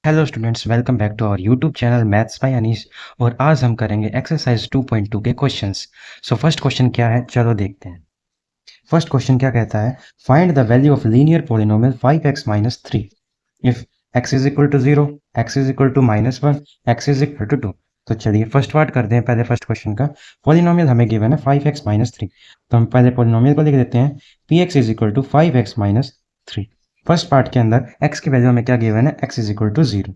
Hello students, welcome back to our YouTube channel maths by Anish. और आज हम करेंगे एक्सरसाइज 2.2 के क्वेश्चंस। सो फर्स्ट क्वेश्चन क्या है, चलो देखते हैं। फर्स्ट क्वेश्चन क्या कहता है, find the value of linear polynomial 5x minus 3 if x is equal to 0, x is equal to -1, x is equal to 2। तो चलिए फर्स्ट पार्ट करते हैं। पहले फर्स्ट क्वेश्चन का पोलिनोमियल हमें गिवन है 5x माइनस 3, तो हम पहले पोलिनोमियल को लिख देते हैं px is equal to 5x minus 3। First part के अंदर x की वैल्यू हमें क्या गिवन है, x इज इक्वल टू 0।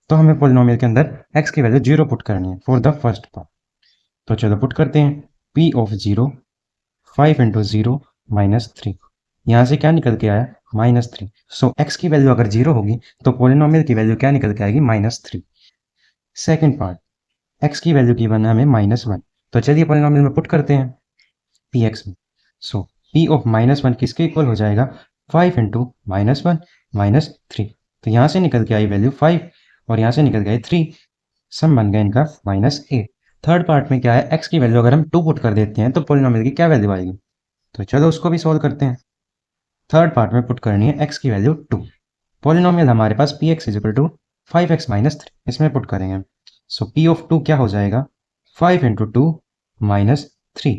तो हमें पोलिनोमियल के अंदर x की वैल्यू 0 पुट करनी है फॉर द फर्स्ट पार्ट। तो चलो पुट करते हैं, p ऑफ 0 5 इंटू 0 माइनस 3। यहाँ से क्या निकल के आया, -3। सो x की वैल्यू अगर 0 होगी तो पोलिनोमियल की वैल्यू क्या निकल के आएगी, -3। सेकेंड पार्ट, x की वैल्यू की बना हमें -1। तो चलिए पोलिनोमियल में पुट करते हैं px में। सो p ऑफ -1 किसके इक्वल हो जाएगा, 5 इंटू -1 -3। तो यहाँ से निकल के आई वैल्यू 5 और यहाँ से निकल गए 3, सम बन गया इनका -8। थर्ड पार्ट में क्या है, x की वैल्यू अगर हम 2 पुट कर देते हैं तो पोलिनोमियल की क्या वैल्यू आएगी। तो चलो उसको भी सोल्व करते हैं। थर्ड पार्ट में पुट करनी है x की वैल्यू 2। पोलिनोमियल हमारे पास px is equal to 5x minus 3, इसमें पुट करेंगे। सो p ऑफ 2 क्या हो जाएगा, 5 इंटू 2 -3।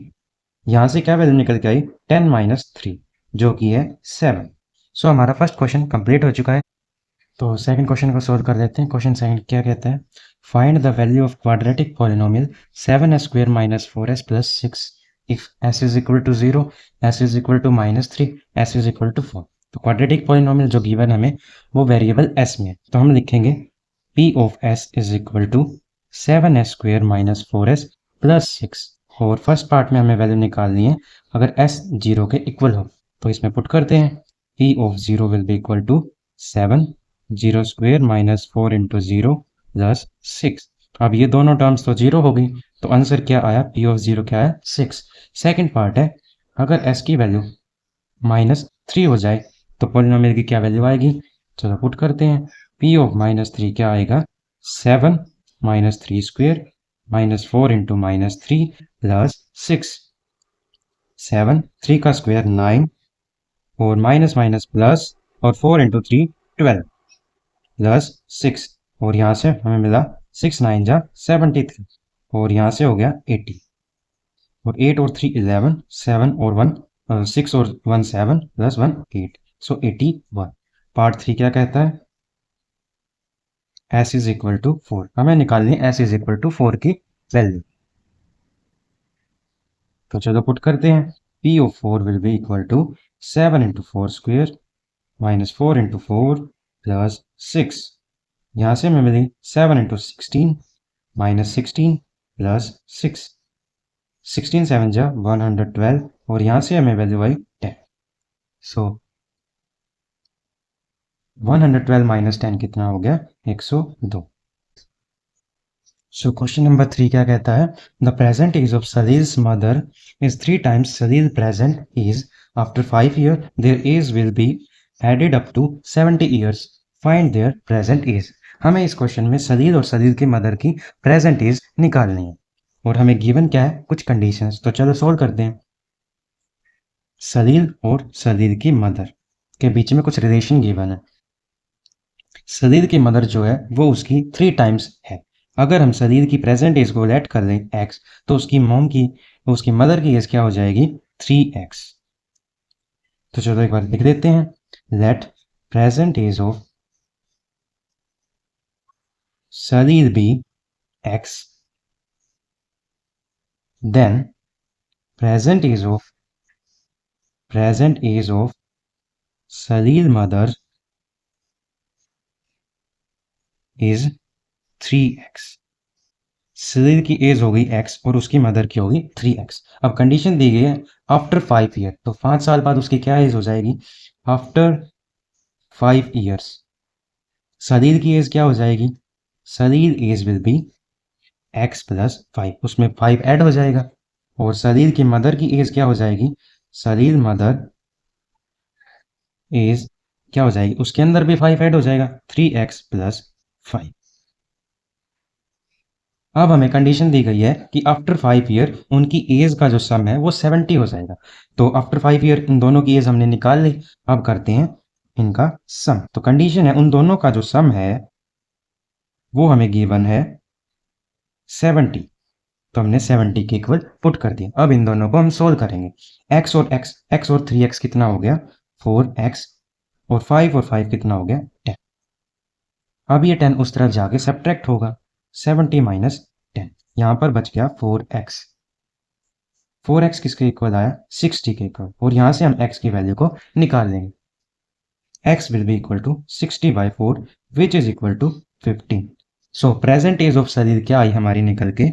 यहाँ से क्या वैल्यू निकल के आई, 10 माइनस 3, जो कि है 7। सो हमारा फर्स्ट क्वेश्चन कंप्लीट हो चुका है। तो सेकंड क्वेश्चन को सोल्व कर देते हैं। क्वेश्चन सेकंड क्या कहता है, find the value of quadratic polynomial 7s square minus 4s plus 6 if s is equal to 0, s is equal to -3, s is equal to 4। तो क्वाड्रेटिक पॉलिनोमियल जो given हमें वो वेरिएबल s में है, तो हम लिखेंगे p of s is equal to 7s square minus 4s plus 6। और फर्स्ट पार्ट में हमें वैल्यू निकालनी है अगर s 0 के इक्वल हो। तो इसमें पुट करते हैं, p of 0 will be equal to 7 0 square minus 4 into 0 plus 6। अब ये दोनों टर्म्स तो 0 हो गई, तो आंसर क्या आया, p ऑफ 0 क्या है, 6। सेकंड पार्ट है, अगर s की वैल्यू -3 हो जाए तो पोलिनोमियल की क्या वैल्यू आएगी। चलो पुट करते हैं, p ऑफ -3 क्या आएगा, 7 -3 स्क्वेयर -4 इंटू -3 प्लस 6। 7 3 का स्क्वायर 9 और माइनस माइनस प्लस और 4 इंटू 3 12 प्लस 6। और यहाँ से हमें मिला 6 9 जा 73 और यहाँ से हो गया 80। और 8 और 3 11, 7 और 1 6 और 1 7 प्लस 1 8। सो 81। पार्ट 3 क्या कहता है, s इज इक्वल टू 4। हमें निकालनी है s इज इक्वल टू 4 की वैल्यू। तो चलो पुट करते हैं, p of 4 will be equal to 7 into 4 square minus 4 into 4 plus 6। यहाँ से हमें मिली 7 इंटू 16 माइनस 16 प्लस 6। 16 7 जा 112 और यहाँ से हमें वैल्यू आई 10। सो 112 माइनस 10 कितना हो गया, 102। सो क्वेश्चन नंबर 3 क्या कहता है, the present age of Salil's mother is 3 times Salil present age. After 5 year their age will be added up to 70 years. Find their present age. हमें इस क्वेश्चन में सलील और सलील की मदर की प्रेजेंट एज निकालनी है और हमें गिवन क्या है, कुछ कंडीशंस। तो चलो सोल्व करते हैं। सलील और सलील की मदर के बीच में कुछ रिलेशन गिवन है। सलील की मदर जो है वो उसकी 3 टाइम्स है। अगर हम सलील की प्रेजेंट एज को लेट कर दें x, तो उसकी मदर की एज क्या हो जाएगी, 3x। तो चलो एक बार लिख देते हैं, let present age of Salil be x, then present age of Salil mother is 3x। Salil की एज होगी x और उसकी मदर की होगी 3x। अब कंडीशन दी गई है आफ्टर 5 ईयर, तो 5 साल बाद उसकी क्या एज हो जाएगी, आफ्टर 5 ईयर्स सलील की एज क्या हो जाएगी, Salil age will be x plus 5, उसमें 5 ऐड हो जाएगा। और सलील की मदर की एज क्या हो जाएगी, सलील मदर एज क्या हो जाएगी, उसके अंदर भी 5 ऐड हो जाएगा, 3x प्लस 5। अब हमें कंडीशन दी गई है कि आफ्टर 5 ईयर उनकी एज का जो सम है वो 70 हो जाएगा। तो आफ्टर 5 ईयर इन दोनों की एज हमने निकाल ली। अब करते हैं इनका सम। तो कंडीशन है उन दोनों का जो सम है वो हमें गिवन है 70। तो हमने 70 के इक्वल पुट कर दिया। अब इन दोनों को हम सोल्व करेंगे। x और 3x कितना हो गया 4x, और 5 और 5 कितना हो गया 10। अब ये 10 उस तरफ जाके सब्ट्रैक्ट होगा, 70 माइनस 10, यहाँ पर बच गया 4x। 4x किसके इक्वल आया 60 के इक्वल, और यहाँ से हम x की वैल्यू को निकाल लेंगे। x will be equal to 60 by 4 which is equal to 15। So present age of Salil क्या आई हमारी निकल के,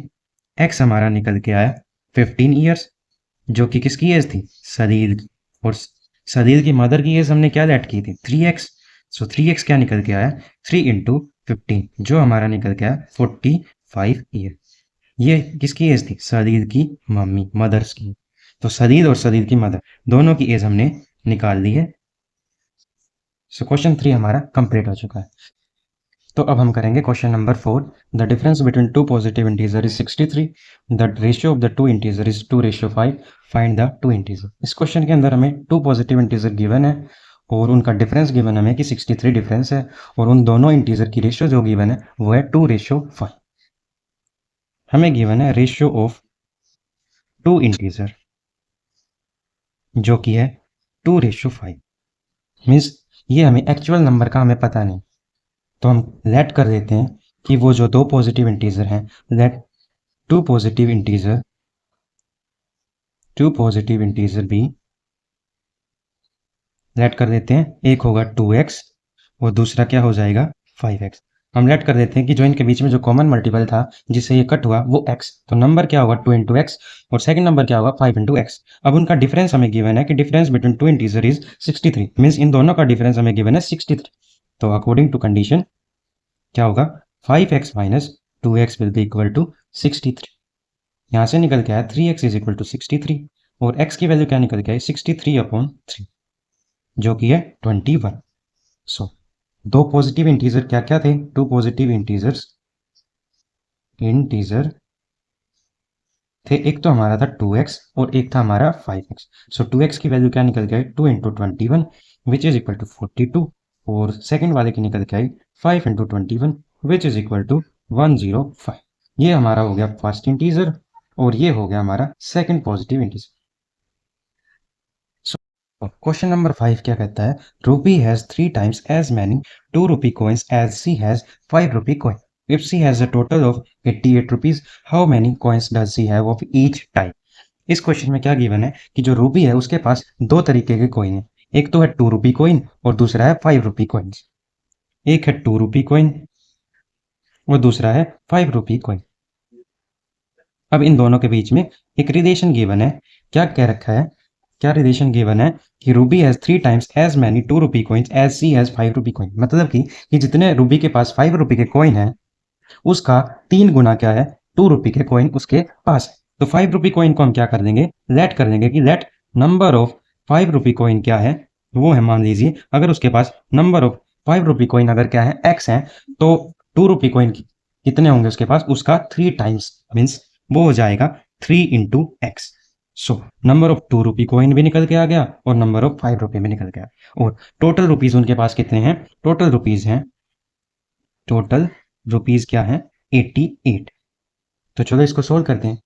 x हमारा निकल के आया 15 ईयर्स, जो कि किसकी एज थी सलील की, और सलील की मदर की एज हमने क्या लेट की थी 3x। सो 3x क्या निकल के आया 3 इंटू 15, जो हमारा निकल के आया 45 ईयर। ये किसकी एज थी सलील की मम्मी, मदर्स की। तो सलील और सलील की मदर दोनों की एज हमने निकाल ली है। सो क्वेश्चन 3 हमारा कंप्लीट हो चुका है। तो अब हम करेंगे question number 4। The difference between two positive integer is 63। The ratio of the two integer is 2:5। Find the two integer. इस क्वेश्चन के अंदर हमें टू पॉजिटिव इंटीजर गिवन है और उनका डिफरेंस गिवन हमें कि 63 डिफरेंस है, और उन दोनों इंटीजर की रेशियो जो गिवन है वो है 2:5। हमें गिवन है रेशियो ऑफ टू इंटीजर जो कि है 2:5। मीन्स ये हमें एक्चुअल नंबर का हमें पता नहीं, तो हम लेट कर देते हैं कि वो जो दो पॉजिटिव इंटीजर हैं, लेट टू पॉजिटिव इंटीजर भी लेट कर देते हैं। एक होगा 2x और दूसरा क्या हो जाएगा 5x। हम लेट कर देते हैं कि जो इनके बीच में जो कॉमन मल्टीपल था जिससे ये कट हुआ वो x, तो नंबर क्या होगा 2 इंटू एक्स, और सेकंड नंबर क्या होगा 5 इंटू एक्स। अब उनका डिफरेंस हमें गिवन है कि difference between two integer is 63। Means in दोनों का डिफरेंस हमें गिवन है 63। तो अकॉर्डिंग टू कंडीशन क्या होगा 5x minus 2x will be equal to 63। यहाँ से निकल के आया 3x इज इक्वल टू 63, और x की वैल्यू क्या निकल के आई 63/3, जो कि है 21। सो दो पॉजिटिव इंटीजर क्या क्या थे, टू पॉजिटिव इंटीजर थे, एक तो हमारा था 2x और एक था हमारा 5x। सो 2x की वैल्यू क्या निकल के आई 2 into 21 which is equal to 42, और सेकेंड वाले की निकल के आई 5 into 21 which is equal to 105। ये हमारा हो गया फर्स्ट इंटीजर और ये हो गया हमारा second positive integer. Question number 5 क्या कहता है, Ruby has 3 times as many 2 rupee coins as she has 5 rupee coin. If she has a total of 88 rupees, how many coins does she have of each type? इस question में क्या given है कि जो Ruby है उसके पास दो तरीके के कॉइन है, एक तो है 2 रुपी कॉइन और दूसरा है 5 रुपी कॉइन। एक है 2 रुपी कॉइन और दूसरा है 5 रुपी कॉइन। अब इन दोनों के बीच में एक रिलेशन गिवन है। क्या कह रखा है, क्या रिलेशन गिवन है कि Ruby has 3 times as many 2 rupee coins as she has 5 rupee coin. मतलब कि जितने रूबी के पास 5 रुपी के कॉइन है उसका 3 गुना क्या है 2 रुपी के कॉइन उसके पास है। तो 5 रुपी कॉइन को हम क्या कर देंगे लेट कर देंगे कि let number of 5 rupee coin क्या है, वो है मान लीजिए अगर उसके पास नंबर ऑफ 5 रुपी कॉइन अगर क्या है x है, तो 2 रुपी कॉइन कितने होंगे उसके पास, उसका 3 टाइम्स, मीन्स वो हो जाएगा 3 into x. So number of 2 rupee coin भी निकल के आ गया और नंबर ऑफ 5 रुपी भी निकल गया, और टोटल रुपीज उनके पास कितने हैं, टोटल रुपीज क्या है 88। तो चलो इसको सोल्व करते हैं।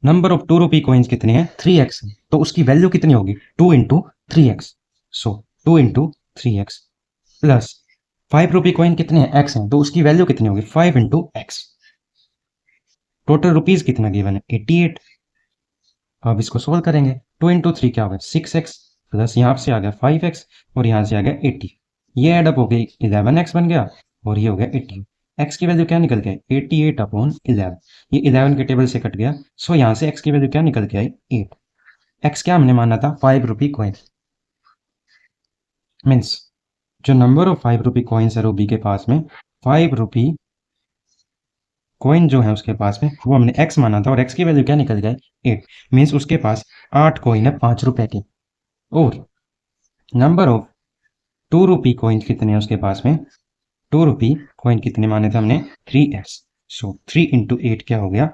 नंबर ऑफ 2 रुपी कॉइन्स कितने हैं 3x, तो उसकी वैल्यू कितनी होगी 2 इंटू 3x। सो 2 into 3x plus 5 rupee coin कितने हैं x हैं, तो उसकी वैल्यू कितनी होगी 5 इंटू एक्स। टोटल रुपीज कितना गिवन है 88। अब इसको सोल्व करेंगे, 2 इंटू 3 क्या होगा 6x, प्लस यहाँ से आ गया 5x और यहाँ से आ गया 80। ये एडअप हो गई 11x बन गया और ये हो गया 80। x की वैल्यू क्या निकल के आई 88/11। ये 11 के टेबल से कट गया, सो यहाँ से x की वैल्यू क्या निकल के आई 8। x क्या हमने माना था 5 रुपी कॉइन। मीन्स जो नंबर ऑफ 5 रुपी कॉइन्स है रूबी के पास में, 5 रुपी कॉइन जो है उसके पास में वो हमने x माना था, और x की वैल्यू क्या निकल गई 8। मीन्स उसके पास 8 कॉइन है 5 रुपए के। और नंबर ऑफ 2 रुपी कॉइन कितने हैं उसके पास में, 2 रुपी कॉइन कितने माने थे हमने 3x। सो 3 इंटू 8 क्या हो गया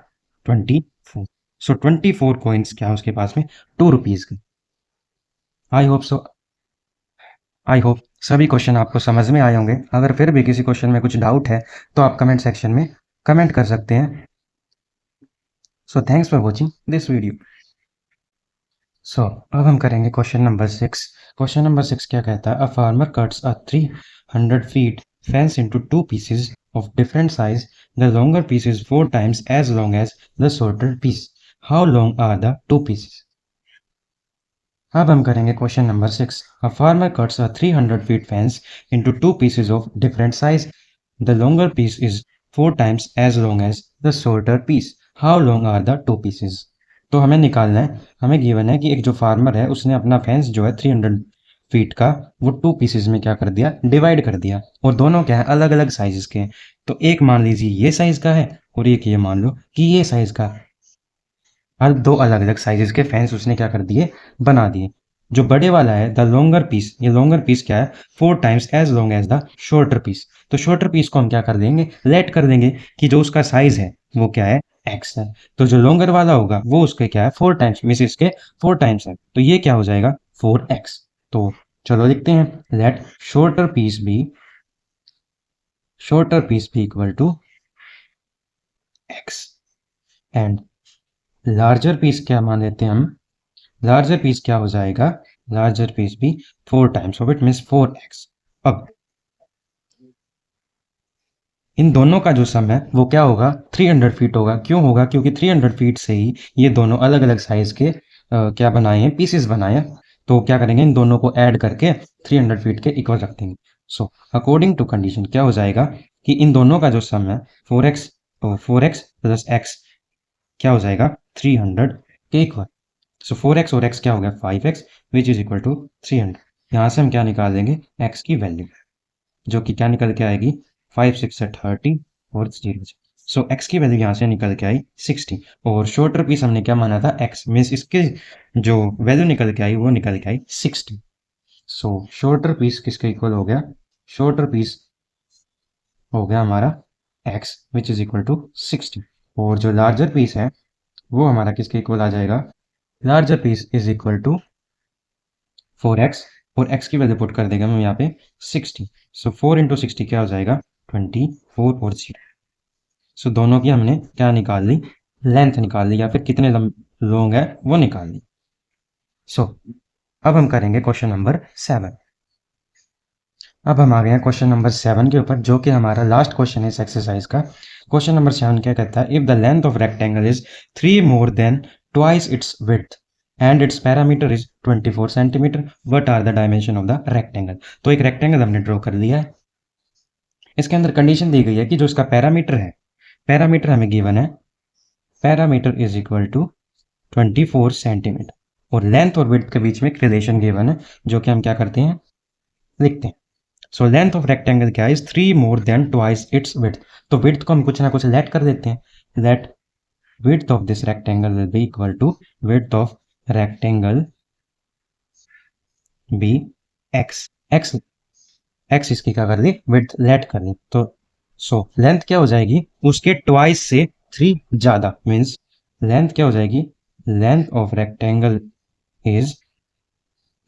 24। सो 24 कॉइन्स क्या है उसके पास में 2 रुपीज के। आई होप सभी क्वेश्चन आपको समझ में आए होंगे। अगर फिर भी किसी क्वेश्चन में कुछ डाउट है तो आप कमेंट सेक्शन में कमेंट कर सकते हैं। So thanks for watching this video. So अब हम करेंगे क्वेश्चन नंबर 6। क्वेश्चन नंबर 6 क्या कहता है? A farmer cuts a 300 feet fence into two pieces of different size. The longer piece is 4 times as long as the shorter piece. How long are the two pieces? अब हम करेंगे question number 6। A farmer cuts a 300 feet fence into two pieces of different size. The longer piece is 4 times as long as the shorter piece. How long are the two pieces? तो हमें निकालना है, हमें given है कि एक जो farmer है उसने अपना फेंस जो है 300 फीट का वो टू पीसेस में क्या कर दिया, डिवाइड कर दिया। और दोनों क्या है, अलग अलग साइजेस के हैं। तो एक मान लीजिए ये साइज का है और एक ये मान लो कि ये साइज का। हर दो अलग अलग साइजेस के फेंस उसने क्या कर दिए, बना दिए। जो बड़े वाला है द लॉन्गर पीस, ये लॉन्गर पीस क्या है, 4 times as long as the shorter piece. तो शॉर्टर पीस को हम क्या कर देंगे, लेट कर देंगे कि जो उसका साइज है वो क्या है, एक्स है। तो जो लॉन्गर वाला होगा वो उसके क्या है, 4 टाइम्स, मीस इसके 4 टाइम्स है। तो ये क्या हो जाएगा, 4x। तो चलो लिखते हैं, let shorter piece be equal to x and larger piece क्या मान लेते हैं हम, लार्जर पीस क्या हो जाएगा, लार्जर पीस भी 4 times of it means 4x। अब इन दोनों का जो सम है वो क्या होगा, 300 फीट होगा। क्यों होगा, क्योंकि 300 फीट से ही ये दोनों अलग अलग साइज के क्या बनाए हैं, पीसेस बनाए हैं। तो क्या करेंगे, इन दोनों को ऐड करके 300 फीट के इक्वल रख देंगे। सो अकॉर्डिंग टू कंडीशन क्या हो जाएगा कि इन दोनों का जो सम है 4x, तो 4x प्लस x क्या हो जाएगा, 300 के इक्वल। सो 4x और x क्या हो गया, 5x, which is equal to 300। यहाँ से हम क्या निकाल देंगे, x की वैल्यू, जो कि क्या निकल के आएगी, 5 6 है 30 और 0। सो x की वैल्यू यहाँ से निकल के आई 60। और शॉर्टर पीस हमने क्या माना था, x, मीन्स इसके जो वैल्यू निकल के आई वो निकल के आई 60। सो शॉर्टर पीस किसके इक्वल हो गया, शॉर्टर पीस हो गया हमारा x which is equal to 60। और जो लार्जर पीस है वो हमारा किसके इक्वल आ जाएगा, larger piece is equal to 4x। और x की वैल्यू पुट कर देगा हम यहाँ पे 60। सो 4 इंटू 60 क्या हो जाएगा, 24 और 0। सो दोनों की हमने क्या निकाल ली, लेंथ निकाल ली, या फिर कितने लॉन्ग है वो निकाल ली। सो अब हम करेंगे क्वेश्चन नंबर 7। अब हम आ गए हैं क्वेश्चन नंबर 7 के ऊपर, जो कि हमारा लास्ट क्वेश्चन है इस एक्सरसाइज का। क्वेश्चन नंबर 7 क्या कहता है, if the length of rectangle is 3 more than twice its width and its parameter is 24 centimetre, what are the dimension of the rectangle? तो एक रेक्टेंगल हमने ड्रॉ कर लिया है। इसके अंदर कंडीशन दी गई है कि जो इसका पैरामीटर है, पैरामीटर हमें गिवन है, parameter is equal to 24 centimetre, और लेंथ और विड्थ के बीच में एक रिलेशन गिवन है, जो कि हम क्या करते हैं, लिखते हैं। सो लेंथ ऑफ रेक्टेंगल क्या है, 3 more than twice its width. तो विड्थ को हम कुछ ना कुछ लेट कर देते हैं, late width of this rectangle will be equal to width of rectangle be x। x x इसकी क्या कर दी, width लेट कर दी। तो सो लेंथ क्या हो जाएगी, उसके ट्वाइस से 3 ज्यादा, मीन्स लेंथ क्या हो जाएगी, length of rectangle is,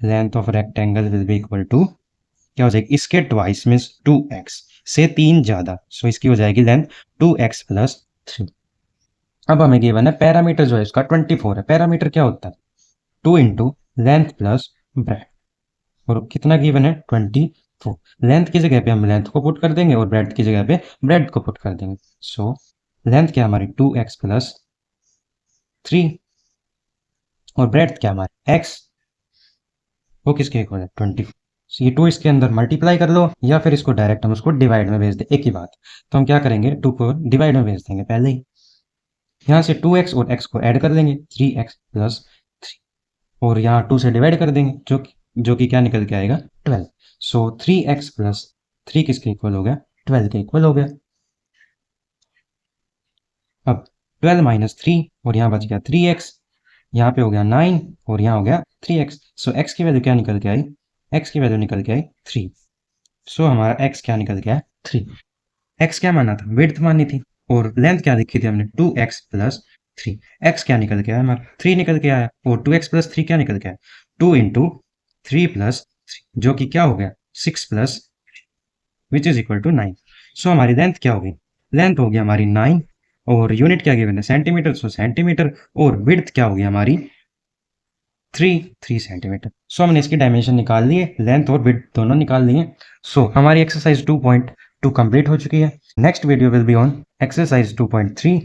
length of rectangle will be equal to क्या हो जाएगी, इसके ट्वाइस मीन्स 2x से 3 ज्यादा। सो इसकी हो जाएगी लेंथ 2x प्लस 3। अब हमें गिवन है पैरामीटर जो है इसका 24 है। पैरामीटर क्या होता है, 2 इंटू लेंथ प्लस ब्रेथ। और कितना गिवन है, 24। लेंथ की जगह पे हम लेंथ को पुट कर देंगे और ब्रेथ की जगह पे ब्रेथ को पुट कर देंगे। सो लेंथ क्या हमारी 2x प्लस 3 और ब्रेथ क्या हमारी x, वो किसके इक्वल है, 24। सो ये 2 इसके अंदर मल्टीप्लाई कर लो, या फिर इसको डायरेक्ट हम उसको डिवाइड में भेज दे, एक ही बात। तो हम क्या करेंगे, 2 को डिवाइड में भेज देंगे पहले ही। यहाँ से 2x और x को ऐड कर देंगे, 3x प्लस 3, और यहाँ 2 से डिवाइड कर देंगे, जो कि क्या निकल के आएगा, 12। सो 3x प्लस 3 किसके इक्वल हो गया, 12 के इक्वल हो गया। अब 12 माइनस 3 और यहाँ बच गया 3x, यहाँ पे हो गया 9 और यहाँ हो गया 3x। सो x की वैल्यू क्या निकल के आई, x की वैल्यू निकल के आई 3। सो हमारा x क्या निकल के आया, 3। x क्या माना था, विड्थ मानी थी, और लेंथ क्या लिखी थी हमने, 2x प्लस 3। x क्या निकल के आया हमारा, 3 निकल के आया, और 2x प्लस 3 क्या निकल के आया, 2 इंटू 3 प्लस 3, जो कि क्या हो गया, 6 plus which is equal to 9। So हमारी लेंथ क्या होगी, लेंथ होगी हमारी 9 और यूनिट क्या गिवन है सेंटीमीटर, सो सेंटीमीटर, और विड्थ क्या होगी हमारी 3 सेंटीमीटर। सो हमने इसकी डायमेंशन निकाल लिए, लेंथ और विड्थ दोनों निकाल लिए। सो हमारी एक्सरसाइज 2.2 कंप्लीट हो चुकी है। Next video will be on exercise 2.3।